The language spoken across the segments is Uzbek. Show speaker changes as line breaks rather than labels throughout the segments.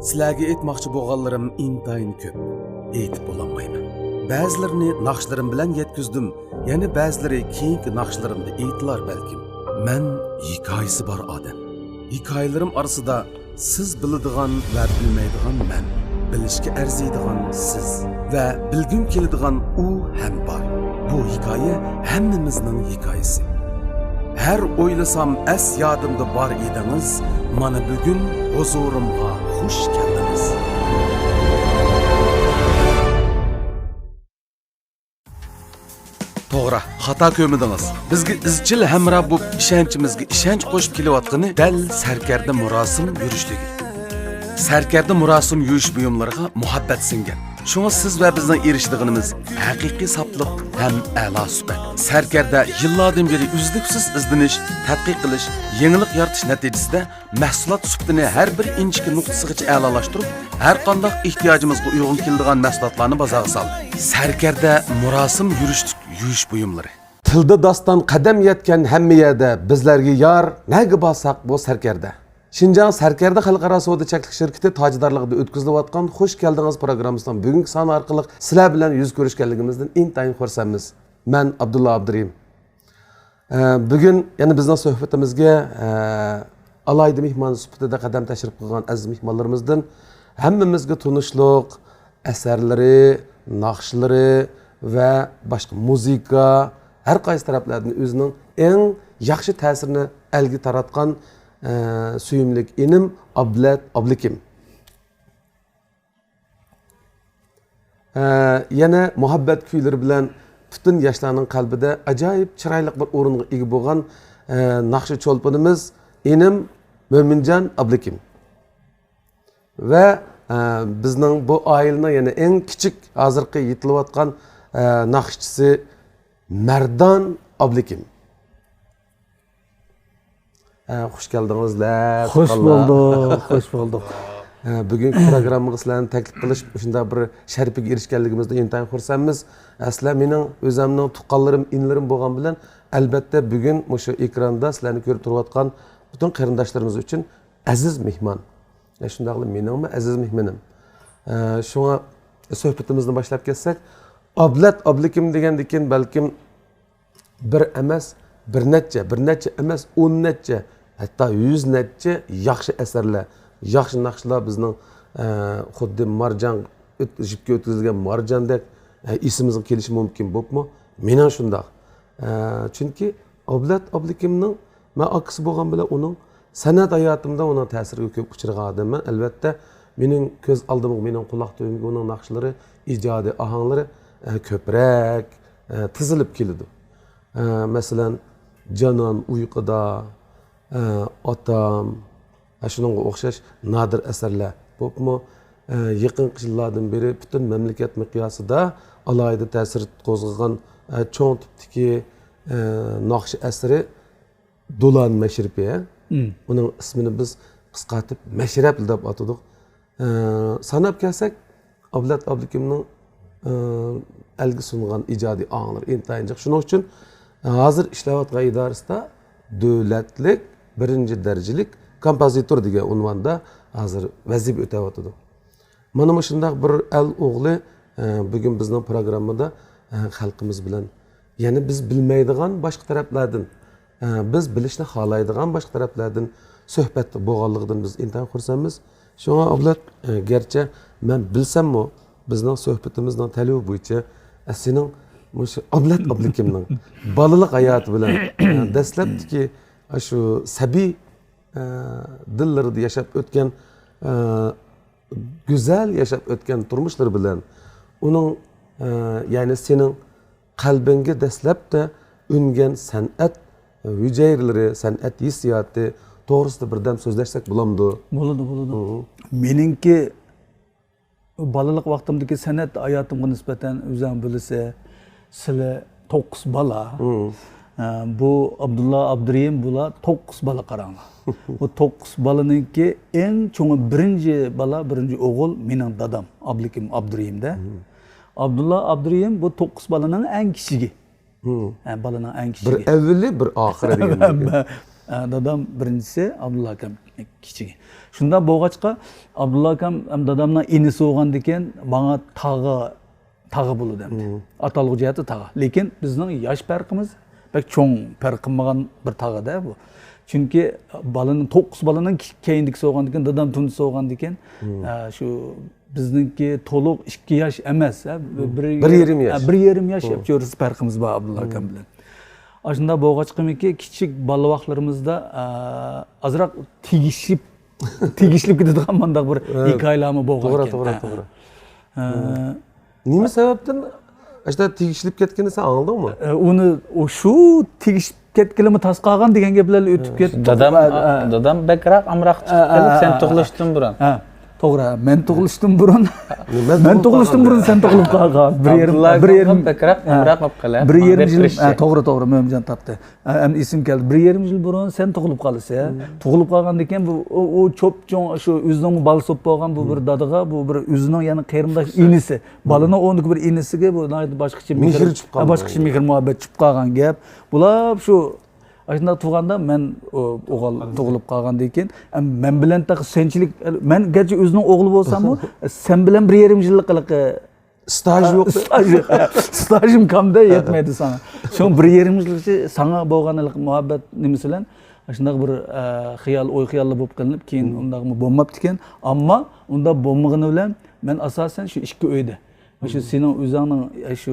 Sizlarga aytmoqchi bo'lganlarim intayin ko'p. Aytib bo'lolmayman. Ba'zilarini naqshlarim bilan yetkizdim, yana ba'zilari keyingi naqshlarimda aytdilar balkim. Men hikoyasi bor odam. Hikoyalarim orasida siz biladigan va bilmaydigan men, bilishga arziydigan siz va bilgim keladigan u ham bor. Bu hikoya hammamizning hikoyasi. Her oylasam es yadımda bar ediniz, mana bugün huzurumga hoş geldiniz. To'g'ri, xato ko'midingiz. Bizga izchil hamra bu ishonchimizga ishonch qo'shib kelayotgani dal sarkarda murosim yurishligi. Sarkarda murosim yurish buyumlariga muhabbat singan. Şuna siz ve bizden eriştiğimiz haqiqiy saflık hem a'lo suhbat. Sarkarda yıllardan beri uzluksiz izdinish, tadqiq qilish, yangilik yaratish natijasida mahsulot sifatini har bir inchki nuqtasigacha a'lolashtirib, har qanday ehtiyojimizga uyg'un keladigan mahsulotlarni bozorga soldi. Sarkarda murosim yurish buyumlari. Tilda doston qadam yetgan hamma yerda bizlarga yor, nega borsak bu sarkarda. Şinjan Sarkarda Xalqaro savdo cheklik shirkati tojdorligida o'tkazilayotgan Xo'sh keldingiz programmasining bugungi soni orqali sizlar bilan yuz ko'rishganligimizdan intayin xursandmiz. Men Abdulla Abdurayim. Bugun yana bizning suhbatimizga alayda mehmon sifatida qadam tashrif qilgan aziz mehmonlarimizdan hammamizga tunishliq asarlari, naqshlari va boshqa muzika har qaysi taraflardan o'zining eng yaxshi ta'sirini elga taratgan suyumlik inim Abdullakim. Yana muhabbat kuyleri bilan bütün yoshlarning qalbida ajoyib chiroyli bir o'ringa ega bo'lgan naqshi cho'lponimiz inim Mo'minjon Abdullakim. Va bizning bu oilaning yana eng kichik hozirgi yetilayotgan naqshchisi Mardon Abdullakim. Hoş geldinizler.
Hoş bulduk, hoş bulduk.
Bugün programımızı sizlerden teklif qilish, shunda bir sharpiga erishganligimizda intayin xursandmiz. Aslan mening o'zimning tuqqanlarim, inlarim bo'lgan bilan albatta bugun o'sha ekranda sizlarni ko'rib turayotgan butun qarindoshlarimiz uchun aziz mehmon. Shundaqli meningmi aziz mehmonim. Shunga suhbatimizni boshlab ketsak, Abdullakim degandan balkim bir emas, bir necha emas, 10 necha, hatta 100 necha yaxshi asarlar, yaxshi naqshlar bizning xuddi marjon jipga o'tkazilgan marjondek ismimizga kelishi mumkin bo'pmi? Mening shundoq. Chunki Abdulakimning men akisi bo'lgan bilan uning san'at hayotimda uning ta'siriga ko'p uchragan odamman. Albatta mening ko'z oldimga, mening quloq tuyg'imga uning naqshlari, ijodiy ohanglari ko'proq tizilib keladi. Masalan, Canan uyquda, Otam, shunga o'xshash nadir asarlar. Bo'pmi? Yaqin yillardan beri butun mamlakat miqyosida alohida ta'sir qo'zg'agan cho'ng tipdagi naqsh asari Do'lan Mashripi. Uning ismini biz qisqartib Mashrab deb atadik. Sanab kelsak, Abdulakimning elga sungan ijodiy onglar intayin jiq. Shuning uchun hozir ishlayotgan idorasida davlatlik birinchi darajalik kompozitor degan unvonda hozir vazifa o'tayotdi. Mana shunday bir o'g'li bugun bizning programmada xalqimiz bilan, ya'ni biz bilmaydigan boshqa taraflardan, biz bilishni xohlaydigan boshqa taraflardan suhbatda bo'lganligidan biz intayin xursandmiz. Shunga Abdulla, garchi men bilsammi, bizning suhbatimizning talabi bo'yicha sening Abdulakimning balalik hayotı bilan dastlabki shu sabiy dillarida yashab o'tgan go'zal yashab o'tgan turmushlar bilan uning ya'ni sening qalbingga dastlabda ungan san'at hujayralari, san'at hissiyoti to'g'risida birdam so'zlashsak bo'lamdi.
Bo'ladi. Meningki balalik vaqtimdagi san'at hayotimga nisbatan o'zim bilsa sizlar 9 bola. Bu Abdulla Abdurayim bular 9 bola qaranglar. Bu 9 bolaningki eng cho'ngi birinchi bola, birinchi o'g'il mening dadam Abdullakim Abdurayimda. Abdulla Abdurayim bu 9 bolaning eng kichigi. Bolaning eng kichigi.
Bir avvali, bir oxiri degan.
Dadam birinchisi Abdullakim kichigi. Shunda bo'lg'achqa Abdulla akam dadamdan inisi bo'lgan ekan, menga tag'i bo'ldi. Atalg'u jihati tag'i. Lekin bizning yosh farqimiz pek cho'ng farq qilmagan bir tag'ida bu. Chunki balaning 9 balaning keyindikisi bo'lgan ekan, dadam tunisi bo'lgan ekan, shu bizningki to'liq 2 yosh emas,
1,5 yosh.
1,5 yosh yapıyoruz farqimiz bor Abdulla akam bilan. Aslında bo'g'achqimiki kichik balavoqlarimizda azroq tegishib ketadigan mandaq bir hikoyalarmi bo'lgan ekan.
To'g'ri. Nima sababdan ashta tegishilib ketganini sen anladingmi?
Uni shu tegishib ketganimi tasqagan degan gaplar o'tib ketdi.
Dadam bakroq amroq chiqib kelib, sen tug'ilishdan burun.
To'g'ri, men tug'ilishdan burun. Men tug'ilishdan burun sen tug'ilib qolgan. 1,5
bakroq amroq bo'lib qolgan.
1,5 yil, to'g'ri, Mo'minjon topdi. Endi esim keldi. 1,5 yil burun sen tug'ilib qolsa, tug'ilib qolgandan keyin bu o cho'p-cho'ng shu o'zining bal so'p bo'lgan bu bir dadaga, bu bir o'zining yana qarindosh inisi. Balini o'niki bir inisiga bu boshqacha mehr muhabbat chiqib qolgan gap. Bular shu aslında tug'anda men o'g'il tug'ilib qolgandan keyin men bilan senchilik men garchi o'zining o'g'li bo'lsam-ku sen bilan 1,5 yillik
Staj yo'q.
Stajim kamda yetmaydi sana. Shu 1,5 yilcha sana bo'lgan muhabbat nimasi bilan shunday bir o'y-xiyollar bo'lib qilinib keyin undaqmi bo'lmabdi ekan, ammo unda bo'lmagani bilan men asosan shu ikki uyda shu sening o'zingning shu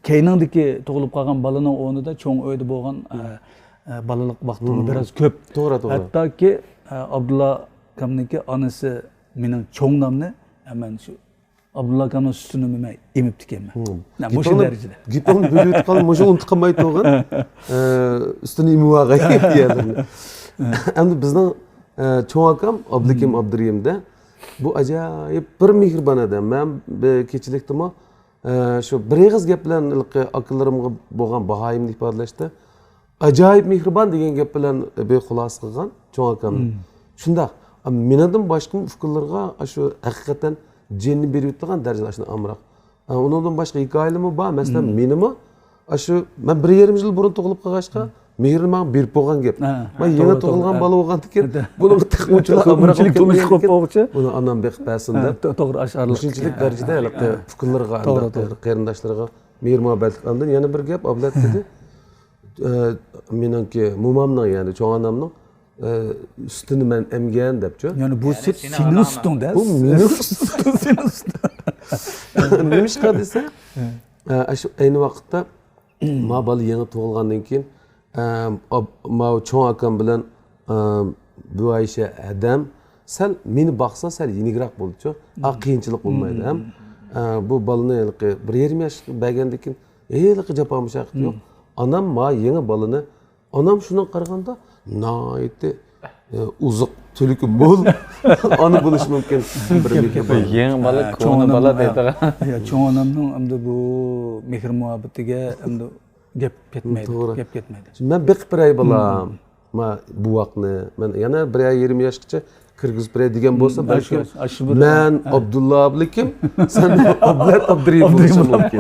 keyningdagi tug'ilib qolgan balaning o'rnida cho'ng uyda bo'lgan balalik vaqtim biraz ko'p.
To'g'ri.
Hattoki Abdulla akamniki onasi mening cho'ngdamni hemen shu Abdulla akamning sutini men emibdi ekanman. O'sha darajada.
Gipni bo'lib qolib, o'sha unutib qolmay turgan ustini emib olgan deyiladi. Endi bizning cho'ng akam Abdullakim Abduriyimda bu ajoyib bir mehribon odam. Men kechilikdimi shu bir eg'iz gap bilan aqllarimga bo'lgan bahoyimni ifodalashda ajoyib mehribon degan gap bilan xulosa qilgan cho'ng akam. Shundaq, mendan boshqa fikrlarga shu haqiqatan jinni berib turgan darajada shuni amroq. Undan boshqa hikoyalarmi bor? Masalan, menimi shu men 1,5 yil burun tug'ilib qolgachqa mehrini menga berib qo'ygan gap. Men yangi tug'ilgan bola bo'lgandan keyin buni tiqmovchilar amroq qilib qo'ymoqchi. Buni onam beqpasin deb.
To'g'ri, asharlik.
Shunchalik darajada fikrlarga, qarindoshlarga mehr muhabbatlik andan yana bir gap ablat dedi. Meningki mo'mamning ya'ni cho'ng onamning ustini men emgan debchi.
Yani bu süt senin üstünde.
Bu mening ustim, sening usting. Nima ish qildi desa, shu ayni vaqtda ma bola yangi tug'ilgandan keyin ma cho'ng akam bilan bu Aysha adam sal meni boqsa sal yenigroq bo'ldi-chu. Qiyinchilik bo'lmaydi ham. Bu bolani 1,5 yosh bergandan keyin haliqi jafo mushaqqat yo'q. Anam ma yangi bolani anam shundan qaraganda noiti uzuq tülükü bol anı buluş mümkün.
Yangi bola ko'ngli bola deydi.
Cho'ng onamning hamda bu mehr muhabbatiga hamda gap ketmaydi. Men
beqib biray bolam. Ma bu vaqtni men yana 1,20 yoshgacha kirgizib biray degan bo'lsa balki men Abdulla ablikim, sen Ablat Abduriyim bo'lishi mumkin.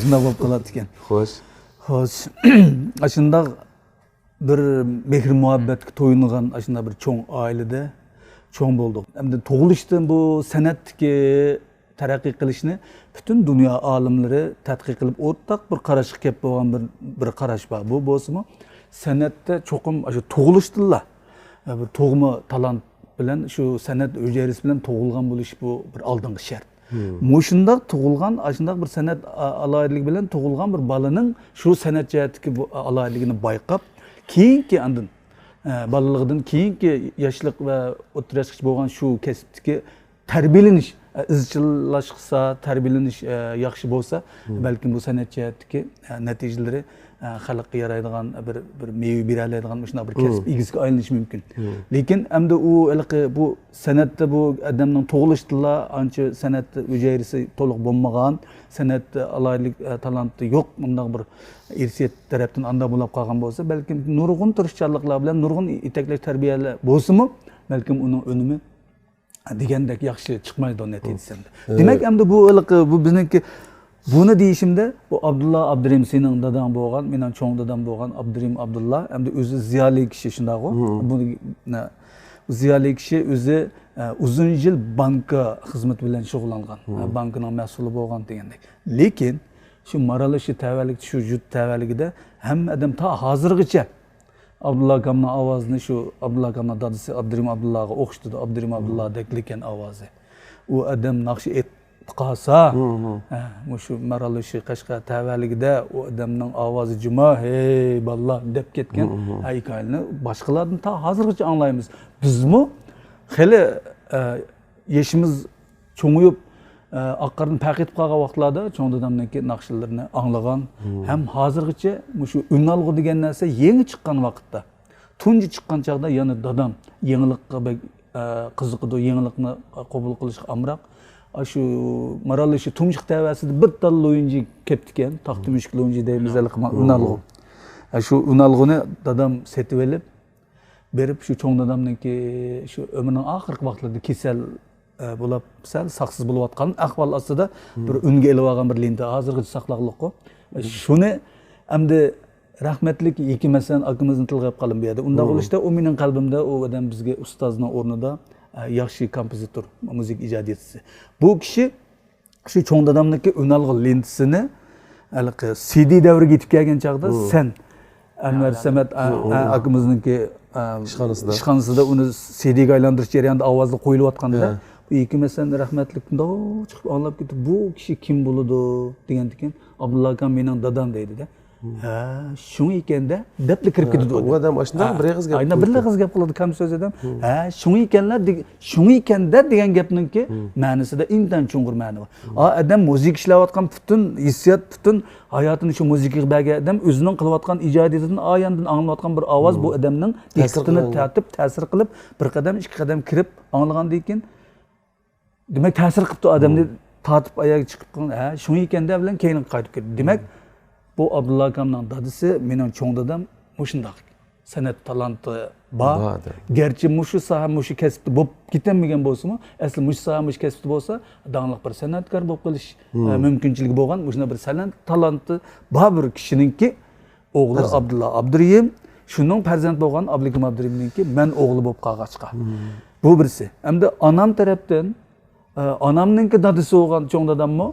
Shunday bo'lib qoladi ekan.
Xo'sh.
Shunday bir mehr muhabbatga to'yingan shunday bir cho'ng oilada cho'ng bo'ldik. Endi tug'ilishdan bu san'atga taraqqiy qilishni butun dunyo olimlari tadqiq qilib o'rtaq bir qarashga kelib bo'lgan bir qarash bor. Bu bo'lsa-mu san'atda cho'qim shu tug'ilishdanla bir tug'ma talant bilan shu san'at hujayrasi bilan tug'ilgan bo'lish bu bir oldingi shart. Mushundaq tug'ilgan, shundaq bir san'at aloyidligi bilan tug'ilgan bir bolaning shu san'at jihatdagi aloyidligini bayqab keyingi andin balaligidan keyingi yoshlik va o'rta yoshgacha bo'lgan shu kasbdagi tarbiyalanish izchillashsa, tarbiyalanish yaxshi bo'lsa, balki bu san'at jihatdagi natijalari xalqqa yaraydigan bir meva bera oladigan shunday bir kasb egasiga aylanishi mumkin. Lekin endi u bu san'atda bu odamning tug'ilishdala ancha san'at hujayrasi to'liq bo'lmagan, san'at aloyidlik talanti yo'q, bunday bir irsiyat tarafdan anda bo'lib qolgan bo'lsa, balki nurg'un tirishchanliklar bilan nurg'un itaklash tarbiyalar bo'lsa-mu, balki uning unumi degandek yaxshi chiqmaydi natijasida. Demak, endi bu bizniki buni deyishimda bu Abdulla Abdurim sening dadang bo'lgan, mening cho'ng dadam bo'lgan Abdurim Abdulla, endi o'zi ziyoli kishi shunday-ku. ziyoli kishi o'zi uzun yil banka xizmati bilan shug'ullangan, bankining mas'uli bo'lgan degandek. Lekin shu maralishi tavallik, shu jut tavalligida hamma odam ta hozirgacha Abdullah akamning ovozini shu Abdullah akamning dadasi Abdurim Abdullahga o'qishdi, Abdurim Abdullah deklikan ovozi. U odam naqshi qolsa, shu maralishi Qashqa tavalligida u odamning ovozi juma, hey ballar deb ketgan hikoyani boshqalardan ta hozirgacha anglaymiz. Bizmi hali yeshimiz cho'nguyib oqqardan paqitib qolgan vaqtlarda cho'ng dadamniki naqshlarini anglagan ham hozirgacha shu unalg'u degan narsa yangi chiqqan vaqtda tunji chiqqan chog'da yana dadam yangilikqa qiziqdi, yangilikni qabul qilishga amroq shu maralishi tumshiq tavasida bir tal o'yinchi ketdi ekan, taqtumushk o'yinchi deymiz unalg'u. Shu unalg'uni dadam setib olib berib shu cho'ng dadamniki shu umrining oxirgi vaqtlarida kasal bo'lib sal saqsiz bo'layotgan ahvol ostida bir unga elib olgan bir lenta hozirgacha saqlaqliqku. Shuni endi rahmatlik Yekimasan akamizni tilga olib qolib berdi. Unda bo'lishda u mening qalbimda u odam bizga ustozning o'rnida yaxshi kompozitor, muzik ijodchisi. Bu kishi shu cho'ng dadamniki unalg'i lentasini CD davriga yetib kelgan chog'da sen Anvar Samat akamizniki ishxonasida uni CDga aylantirish jarayonida ovozni qo'yilayotganda Yekimasan rahmatlik chiqib anglab ketdi. Bu kishi kim bo'ladi degandan Abdulla akam mening dadam deydi-da. Ha, shuni ekanda deb kirib ketdi.
U odam ashunda bir og'iz gap.
Aynan bir og'iz gap qiladi kam so'z odam. Ha, shuni ekanlar, shuni ekanda degan gapninki ma'nosida intan cho'ng'ir ma'no bor. Odam muzik ishlayotgan butun hissiyot, butun hayotini shu muzikaga bergan odam o'zining qilayotgan ijodiyatidan oyandan anglayotgan bir ovoz bu odamning diqqatini ta'sir qilib, bir qadam, ikki qadam kirib anglagandan keyin demak ta'sir qilibdi odamni tortib oyoqqa chiqib qolgan. Ha, shuni ekanda bilan keyin qaytib ketdi. Demak bu Abdullah akamning dadasi mening cho'ng dadam mushundoq san'at talanti bor. Garchi mushu soha mushu kasbda bo'lib ketmagan bo'lsa-mu, asli mushu soha mushu kasbda bo'lsa, dangliq bir san'atkor bo'lib qolish mumkinchiligi bo'lgan, mushuna bir san'at talanti bor bir kishiningki o'g'li Abdullah Abduriyim, shuning farzand bo'lgan Abdukim Abduriyimningki men o'g'li bo'lib qolg'achqa. Bu birisi. Hamda onam tarafdan onamningki dadasi bo'lgan cho'ng dadammi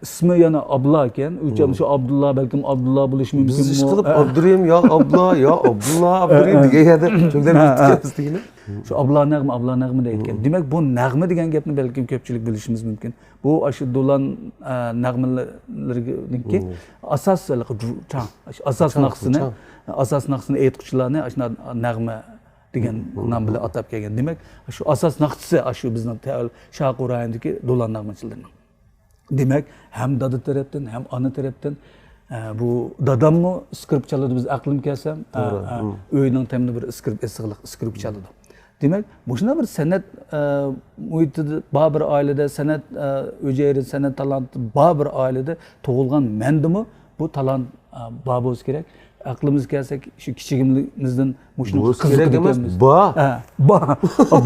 ismi yana Abdullah ekan. O'cham shu Abdullah balkim Abdullah bo'lishi mumkin.
Biz ish qilib Abdurim yo Abdullah yo Abdullah Abdurim deganda cho'ngdan ketdik degani.
Shu Abdullah nag'ma deyotgan. Demak bu nag'ma degan gapni balkim ko'pchilik bilishimiz mumkin. Bu shu do'lan nag'malarininki asos naqsini aytquchilarni shuna nag'ma degan nom bilan atab kelgan. Demak shu asos naqsi shu bizning Sharqiy rayondagi do'lan nag'machilarning. Demek hem dada taraftan hem ana taraftan bu dadammi skrip çaladi biz aqlim kelsam uyning temni bir skrip çaladi. Demek boşuna bir san'at muhitida bor bir oilada san'at o'jayri san'at talanti bor bir oilada tug'ilgan mendimi bu talant bor bo'lsa kerak. Aqlimiz kelsak shu kichigimizdan mushuni
kerak emas.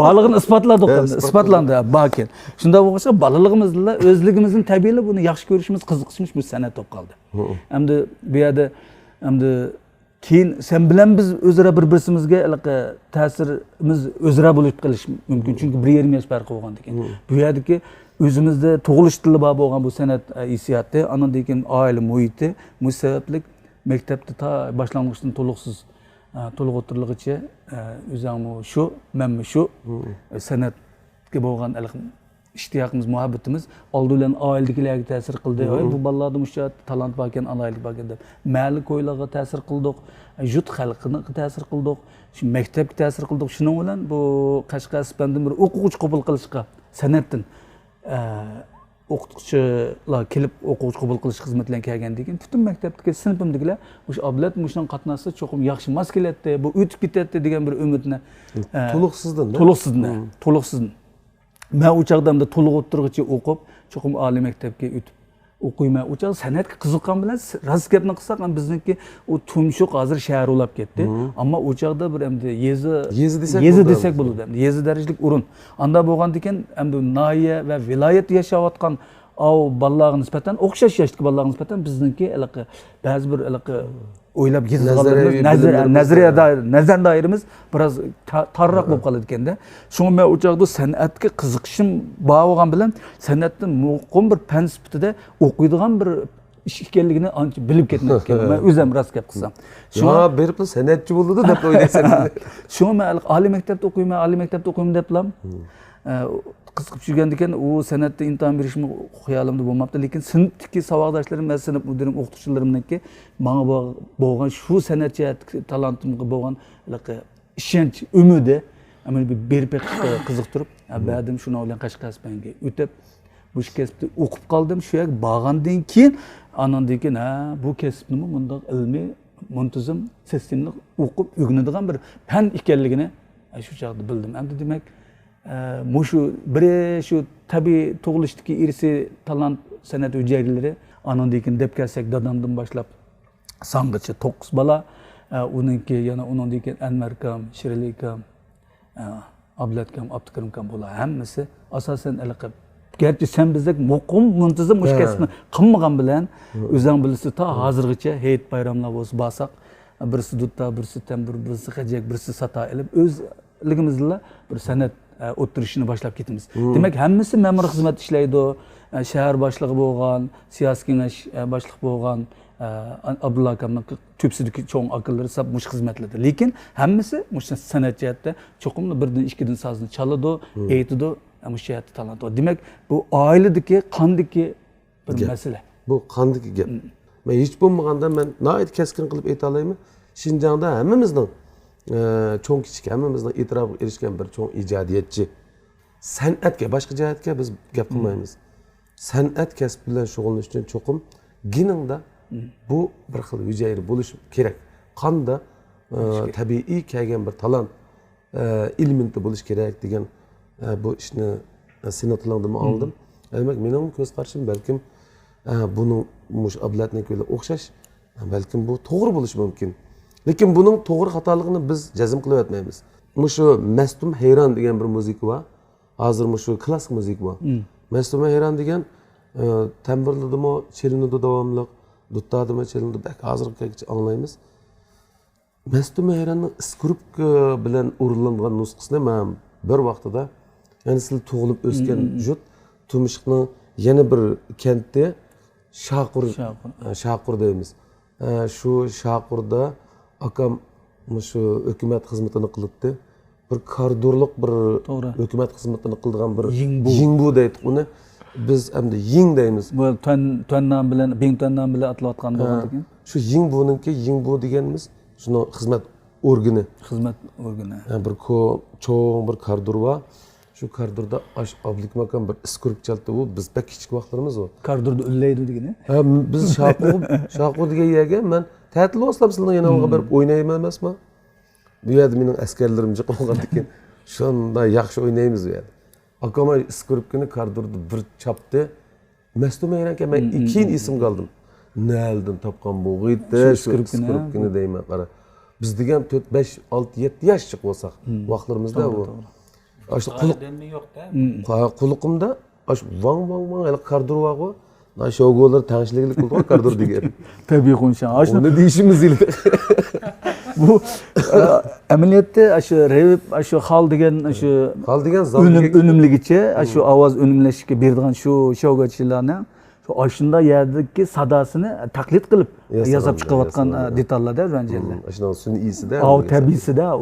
Balig'ini isbotlandi bakin. Shunda bo'lsa balalig'imizda o'zligimizning tabiiyli buni yaxshi ko'rishimiz, qiziqishimiz bu san'at bo'lib qoldi. Endi bu yerda keyin sen bilan biz o'zaro bir-birimizga ta'sirimiz o'zaro bo'lib qolish mumkin. Chunki 1,5 yosh farqi bo'lgan ekan. Bu yerdagi o'zimizda tug'ilish tili bor bo'lgan bu san'at hissiyoti, andan keyin oila muhiti, musablik maktabda ta boshlang'ichdan to'liq o'tirligicha o'zimmi shu, menmi shu san'atga bo'lgan ishtiyoqimiz, muhabbatimiz oldi bilan oiladagilarga ta'sir qildi. Bu bolalarda musha talant bor ekan, alaylik bor ekan deb mahalla ko'ylarga ta'sir qildik, yurt xalqiga ta'sir qildik, shu maktabga ta'sir qildik. Shuning bilan bu Qashqa Ispandan bir o'quvchi qabul qilishga san'atdan o'qituvchilar kelib o'quvchi qabul qilish xizmatidan kelgandan keyin butun maktabdagi sinfimdagilar o'sha ablat mushning qatnashsa cho'qim yaxshi mos keladida, bu o'tib ketadi degan bir umidni to'liqsizdan men u chog'da to'liq o'tirg'icha o'qib cho'qim oliy maktabga o'tib o'qiyman. U chog' san'atga qiziqqan bilan rost gapni qilsak ham bizniki u tumshuq hozir shahar ulab ketdi. Ammo u chog'da bir endi yezi desak bo'ladi. Yezi darajalik o'rin. Anda bo'lgandan keyin endi noya va viloyat yashayotgan o balalarga nisbatan o'xshash yoshdagi balalarga nisbatan bizniki ba'zi bir o'ylab nazar doiramiz biroz tarroq bo'lib qoladi ekanda. Shunga men u chog'da san'atga qiziqishim bor bo'lgan bilan san'atni muqim bir fan sifatida o'qiydigan bir ish ekanligini ancha bilib ketgan ekanman. Men o'zim rost gap qilsam.
Shunga berib san'atchi bo'ldi deb o'ylaysan.
Shunga men oliy maktabda o'qiyman deblam. Qiziqib yurgan ekan, u san'atda imtihon berishim xayolimda bo'lmabdi, lekin sinfdagi savodoshlarim va sinf mudirim, o'qituvchilarimniki menga bo'lgan shu san'atchi talentimga bo'lgan ishonch, umidi bir berib qiziqtirib, ba'dim shuni bilan Qashqadaryoga o'tib, bu kasbni o'qib qoldim. Shu yerga borgandan keyin, andan keyin bu kasbni bunday ilmiy, muntazam, sistemli o'qib o'rganadigan bir fan ekanligini shu chaqda bildim. Endi demak, shu shu tabiiy tug'ilishdagi irsi talant san'at hujjaylari andan keyin deb kelsak dadamdan boshlab sang'ichi 9 bola, uningki yana undan keyin Anvar akam, Shirali akam, Abdulat akam, Abdukarim akam bular hammasi asosan garchi sen bizdek muqim muntazam o'sha kasbni qilmagan bilan o'zing bilasiz ta hozirgacha hayit bayramlar bo'lsa borsak, birisi dutta, birisi tambur, birisi hajak, birisi sata ilib o'zligimizda bir san'at o'ttirishni boshlab ketamiz. Demak, hammasi ma'muriy xizmat ishlaydi. Shahar boshlig'i bo'lgan, siyosiy kengash boshliq bo'lgan Abdulla akamning ko'psidagi cho'ng akillari sab mush xizmatlarda. Lekin hammasi mush san'at jihatda cho'qimli birdan ikkidan sozni chaladi, aytadi, mush jihatda talant bor. Demak, bu oiladagi, qondagi bir masala.
Bu qondagi gap. Men hech bo'lmaganda men noit keskin qilib ayta olayman. Shinjongda hammamizning cho'ng kichik hammamizning e'tirofiga erishgan bir cho'ng ijodiyatchi. San'atga, boshqa jihatga biz gap qilmaymiz. San'at kasbi bilan shug'ullanish uchun cho'qim giningda bu bir xil hujayra bo'lish kerak. Qonda tabiiy kelgan bir talant ilmenti bo'lish kerak degan bu ishni senatlardan oldim. Demak, mening ko'z qarashim balkim buni mush ablatnikiga o'xshash, balkim bu to'g'ri bo'lishi mumkin. Lekin buning to'g'ri xatoligini biz jazm qilib o'tmaymiz. Mushu Mastum Hayron degan bir musiqa bor. Hozir mushu klassik musiqa bor. Mastum Hayron degan tambirladimi, chelinadi davomli, duttadimi, chelinadi. Hozirgacha anglaymiz. Mastum Hayronning skripka bilan o'rinlangan nusxasini men bir vaqtida, ya'ni siz tug'ilib o'sgan jut Tumishqning yana bir kentda Shaqur deymiz. Shu Shaqurda akam shu hukumat xizmatini qilibdi. Bir kardurliq bir hukumat xizmatini qilgan bir yingbu deydi uni. Biz endi ying deymiz.
Bu tuandan bilan, bengtuandan bilan atlayotgan bo'lgan ekan.
Shu yingbuninki yingbu deganimiz shuni xizmat organi.
Xizmat organi.
Bir cho'ng bir kardur bor. Shu kardurda Abdulik makam bir skrip chaldi u biz pek kichik vaqtlarimiz o.
Kardurda ullaydi degani.
Biz Shaqu degan yerga men ta'til boshlab sizlarga yana olga berib o'ynayman emasmi? Bu yerda mening askarlarim jiq bo'lgan ekan. Shunda yaxshi o'ynaymiz u yerda. Akama skripkani kardurda bir chapdi. Mastum Hayronga men ikkin ism qoldim. Naldan topgan bu g'iydi skripkani deyman qara. Biz degan 4, 5, 6, 7 yoshchiq bo'lsak vaqtlarimizda bu. Aş quluqimda aş vang kardur var o. Aş oğullar tanışlıklı kıldı kardur diye.
Tabii konuşan.
Onu değişimiz değil.
Bu ameliyatta aşı hal degen önümlügiçe aşı avaz önümleşike berdigan şu şovgachilarni şu aşında yerdagi sadasını taklit qilib yazıp chiqayotgan detallarda ranjella.
Aşından suni iyisida.
Tabiisida.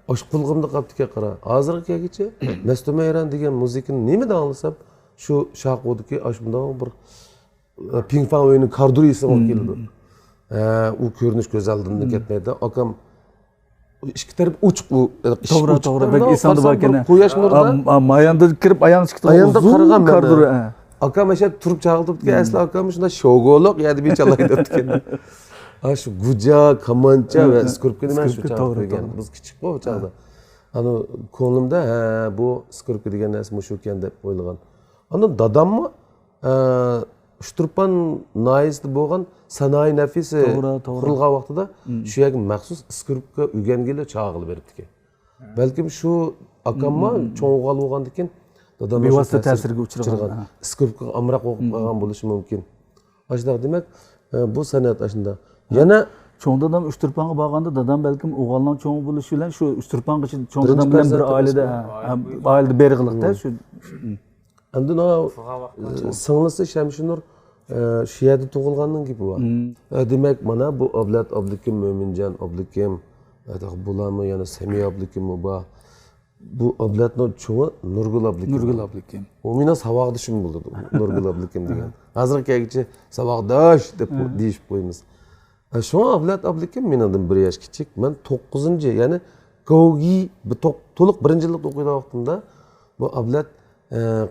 Aş qulğumda qaptike qara. Hozirgacha Mastum Hayron degan musiqani nimada anglasam, shu Shaqudagi aş bunda bir ping-pong o'yini kardurisi olib keldi. U ko'rinish ko'z oldimdan ketmaydi. Akam ikki taraf uchiq u.
To'g'ri. Bek esonda bor ekan. Quyosh nurida mayanda kirib ayog'i chiqdi.
Ayanda qaragan kardur. Akam o'sha turib chaqiribdi. Asli akam shunda shogoloq yadi bechalaydi ekan. Şu guca, kamança ve skripkini men shu chaqirgan. Biz kichik bu chaqda. Ana ko'nglimda bu skripka degan narsa shu ekan deb o'ylagan. Ana dadammi Shturpan naizda bo'lgan sanoyi nafisi qurilgan vaqtida shu yerga maxsus skripka o'rgangili chaqilib beribdi. Balkim shu akamma cho'ng'al bo'lgandan keyin dadam
bevosita ta'sirga uchragan.
skripka amroq o'qib qolgan bo'lishi mumkin. Ashunday demak, bu san'at ashunda. Yana
Çoğun dadam Üçtürpan'a bağında dadam belki oğlanın çoğun buluşu bilen şu Üçtürpan için çoğun dadam bilen bir ailede beri kılıkta şu.
endi no singlisi Shamshinur shu yerda tug'ilgandan gibi var. Demak, mana bu Ablat Abdukim, Mo'minjon Abdukim, bularmi yana Samiya Abdukim bu. Bu Ablatning cho'g'i Nurgul Abdukim.
Nurgul Abdukim.
U meni saboqdashim bo'ldi Nurgul Abdukim degan. Hozirgacha saboqdosh deb deyishib qo'yamiz. Şu an Ablat Abdukim mendan 1 yosh kichik. Men 9, ya'ni Gogi to'liq 1-yillik o'qiyotgan vaqtimda bu Ablat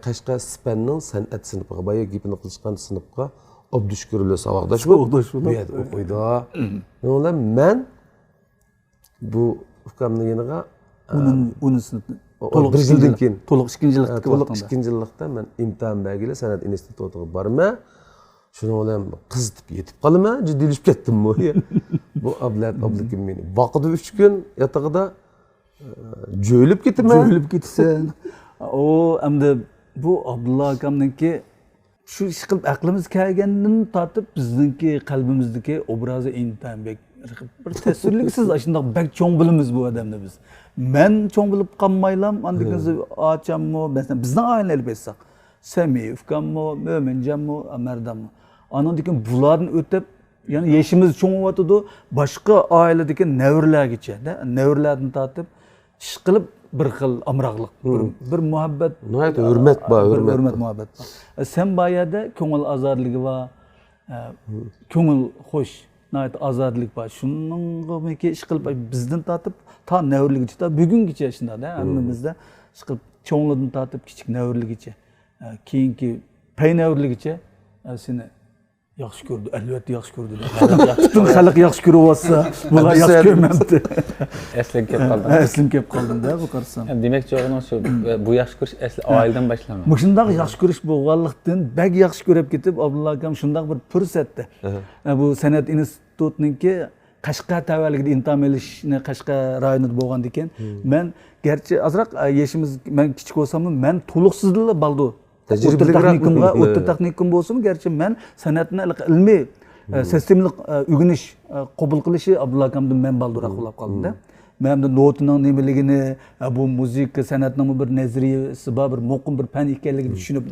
Qashqar Sipanning san'at sinfiga, boya gapini qilishgan sinfga Abdushkurlar saboqdosh bo'lib o'qiydi. Nima men bu ukamni yeniga
Onun sınıfı.
To'liq 1 yildan keyin,
To'liq 2-yillikda
to'liq 2-yillikda men imtihon belgili san'at institutiga borma. Shuni bilan qizitib yetib qolma, jiddiylashib ketdim bu. Bu Ablat Abdukim meni vaqtida 3 kun yatag'ida jo'ylib ketibman.
Jo'ylib ketsan. O hamda bu Abdulla akamniki shu ish qilib aqlimiz kelgandan tortib bizningki qalbimizdagi obrazi intan bek bir tasvirliksiz shundoq bak cho'ng bilamiz bu odamni biz. Men cho'ng bilib qolmaylam, andikingiz achammi, masalan bizning oilani olib aytsak, Samiy, Ufkammi, Mo'minjonmi, Amardammi. Anandikin bularni o'tib, ya'ni yeshimiz cho'ng'yotidi, boshqa oiladagi nevrlargacha, nevrlardan tortib ish qilib bir xil amroqlik, bir muhabbat,
Nihoyat hurmat bor,
hurmat muhabbat bor. Sen bayada ko'ngil azadligi va ko'ngil xo'sh, nihoyat azadlik bor. Shuningga ish qilib bizdan tortib ta nevrligicha, ta bugungacha shunda hammamizda ish qilib cho'nglardan tortib kichik nevrligicha, keyingi pay nevrligicha seni yaxshi ko'rdi, albatta yaxshi ko'rdi. Butun xalq yaxshi ko'ryapsa, bular yaxshi ko'rmabdi.
Eslab kelib qoldim.
Eslim kelib qoldim-da bu qarsam.
Demak, cho'g'ini shu bu yaxshi ko'rish asli oiladan boshlangan.
Mushundaq yaxshi ko'rish bo'lganlikdan bak yaxshi ko'rib ketib, Abdulla akam shundaq bir fursatda bu san'at institutininki Qashqar tavalligida imtihon berishni Qashqar rayonida bo'lgan ekan. Men garchi azroq yeshimiz men kichik bo'lsam, men to'liqsizlar baldu. O'rta texnikum bo'lsin, garchi men san'atni ilmiy sistemli o'rganish qabul qilishi Abdulla akamdan men balduroq bo'lib qoldim-da. Men de notining nimaligini, bu muzika san'atning bir nazariyasi bor, bir muqim bir fan ekanligini tushunib,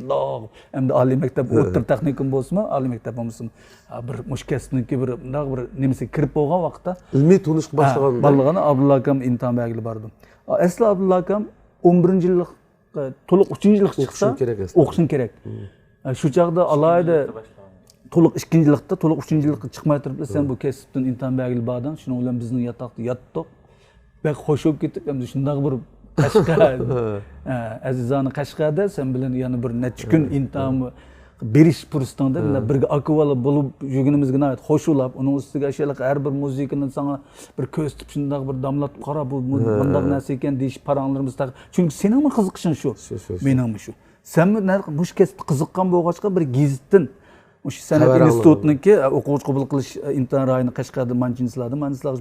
endi oliy maktab, o'rta texnikum bo'lsin, oliy maktab bo'lsin, bir mushkasniki bir nimasi kirib bo'lgan vaqtda
ilmiy tunishga boshlagan
Abdulla akam imtihon bergili bordim. Asli Abdulla akam 11-yillik to'liq 3-yillik chiqsa o'qishing kerak. Shu chaqda alayda to'liq 2-yillikda, to'liq 3-yillikka chiqmay turib, sen bu kasbdan imtihon bergili bordan, shuning bilan bizning yotoqda yotdik. Bak hoş olib ketib, endi shunday bir Qashqar, azizani Qashqarda sen bilan yana bir necha kun imtihon berish fursatida birga akvala bo'lib yurganimizga nihoyat xo'sh bo'lib, uning ustiga ashulaqa har bir muzikani sana bir ko'z tutib shunday bir damlatib qarab, bu bunday narsa ekan deyish paranglarimiz taq. Chunki seningmi qiziqishing shu? Meningmi shu? Sen mush kasbga qiziqqan bo'lg'achqa bir gazitdan o'sha san'at institutininki o'quvchi qabul qilish imtihon rayoni Qashqarda manchinslarda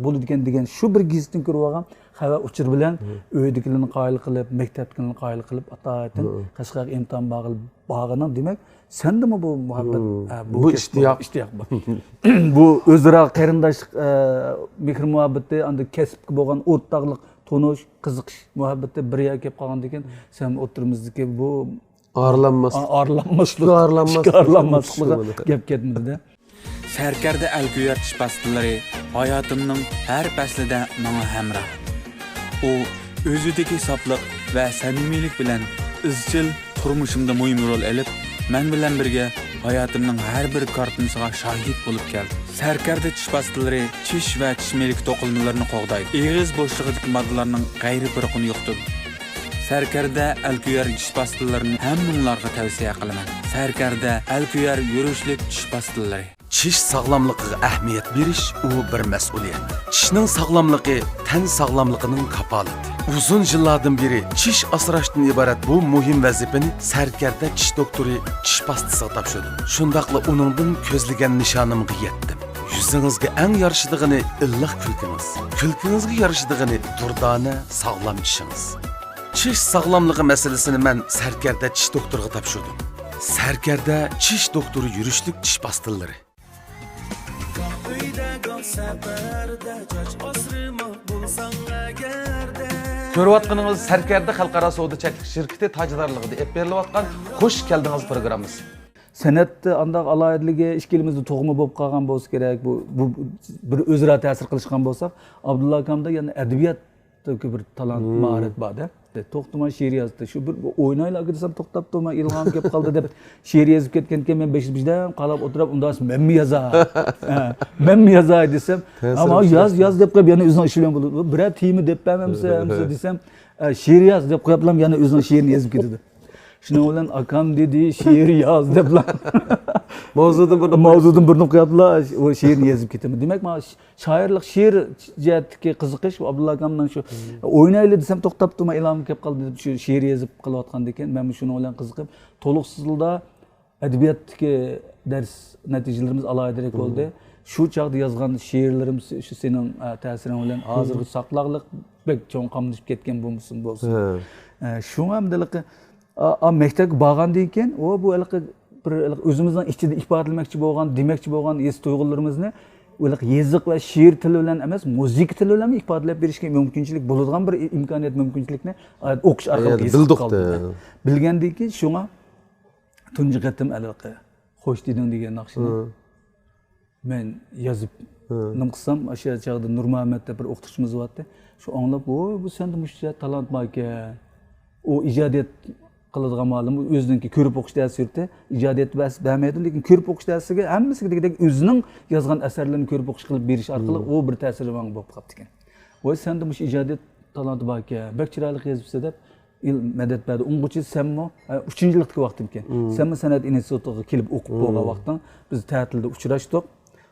bo'ladi ekan degan shu bir gazitni ko'rib olgan xabar uchur bilan uydagilarni qoyil qilib, maktablarni qoyil qilib, atatin Qashqarga imtihon bag'inan demak, sendimi bu muhabbat,
bu ishtiyoq
bor. Bu o'zaro qarindoshlik, mehr muhabbati, anda kasbga bo'lgan o'rtoqlik, tonish, qiziqish muhabbati bir yerga kelib qolgandan keyin sen o'tirimizdagi bu arlanmaslığı gap ketmedi.
Serkerde Elgüyer tiş bastıları hayatımның her පැslide bana hemrah. O özüdeki saplık ve samimilik bilen izchil turmuşumda mühim rol elip, men bilen birge hayatımның her bir kartınısıga şahit bulup geldi. Serkerde tiş bastıları tiş ve tişmelik tokulmalarını qoğdaydı. Eğiz boşluğudaki maddelerinin gayri bir konu yoktu. Serkerde Elgüyer tiş bastılarını hemmunlarga tavsiye kılıman. Serkerde Elgüyer yürüşlük tiş bastıları.
Çiş sağlamlığına əhdiyət beriş o bir məsuliyyət. Çişnin sağlamlığı tən sağlamlığının kapaleti. Uzun yıllardan beri çiş asraşdan ibaret bu mühim vəzifəni Sərkərdə çiş doktoru çiş pastısı tapşırdı. Şundaqla onundan közlegen nişanımı yettim. Yüzünüzge en yarışıdığını ılıq külkünüz. Külkünüzge yarışıdığını durdane sağlam çişiniz. Çiş sağlamlığı meselesini ben Serker'de çiş doktoruga tapşırdım. Serker'de çiş doktoru yürüşlük çiş bastırları. Görüvatqanınız Serker'de Xalqara Savdo Çeklik Şirketi taçdarlığıda ep berilayotgan hoş geldiniz programımız.
Sanatda andaq alayidligi ikkilimizda to'g'mi bo'lib qolgan bo'lsa kerak. Bu bir o'zaro ta'sir qilishgan bo'lsak, Abdulla akamda yana adabiyotda bir talant, mahorat bor-da. To'xtamay she'r yozdi. Shu bir o'ynaylar desam to'xtab turmay ilhom kelib qoldi deb she'r yozib ketgankan men 5-dan qalab o'tirib undan men mi yozay? Men mi yozay desam, ama yoz deb qo'yib yana o'zing ishlayman bo'ladi. Biror tiyimi deb bermamsan desam, she'r yoz deb qo'yiblam yana o'zing she'rni yozib ketadi. Şuna olan akam dedi şiir yaz debler. Mavzudan birini qo'yaplar, o şiirni yozib ketaman. Demak, men shoirlik she'r jihatdagi qiziqish Abdulla akamdan shu o'ynayli desam to'xtab turmay ilhom kelib qoldi deb shu she'r yozib qilayotgan ekan. Men shuni bilan qiziqib, to'liqsizlikda adabiyotdagi dars natijalarimiz alohida bo'ldi. Shu chaqda yozgan she'rlarim shu sening ta'siring bilan hozirgi saqlaqliq bek cho'ng qamlashib ketgan bo'lsin. Shu hamdaligi maktabga borgandan keyin bu bir o'zimizning ichida ifodalamoqchi bo'lgan, demoqchi bo'lgan his tuyg'ularimizni yoziq va she'r tili bilan emas, muzika tili bilan ifodalab berishga mumkinchilik bo'ladigan bir imkoniyat, mumkinchilikni o'qish orqali bildik. Bilgandan keyin shunga tunji qatim xo'sh deding degan naqshni men yozib nim qilsam, o'sha chog'da Nurmuhammadda bir o'qituvchimiz bo'lardi. Shu anglab, bu senda mushcha talant bor ekan. O ijodiyat qiladigan ma'lum o'ziniki ko'rib o'qish darsi yurtdi. Ijodiyat bermaydi, lekin ko'rib o'qish darsiga hammasiga degandek o'zining yozgan asarlarini ko'rib o'qish qilib berish orqali o bir ta'siri bo'lib qolibdi ekan. Voy senda mush ijodiyat talanti bor ekan. Bak chiroyli yozibsa deb madad berdi. Ungacha senmi 3-yillik vaqtim ekan. Senmi san'at institutiga kelib o'qib bo'lgan vaqtdan biz ta'tilda uchrashdik.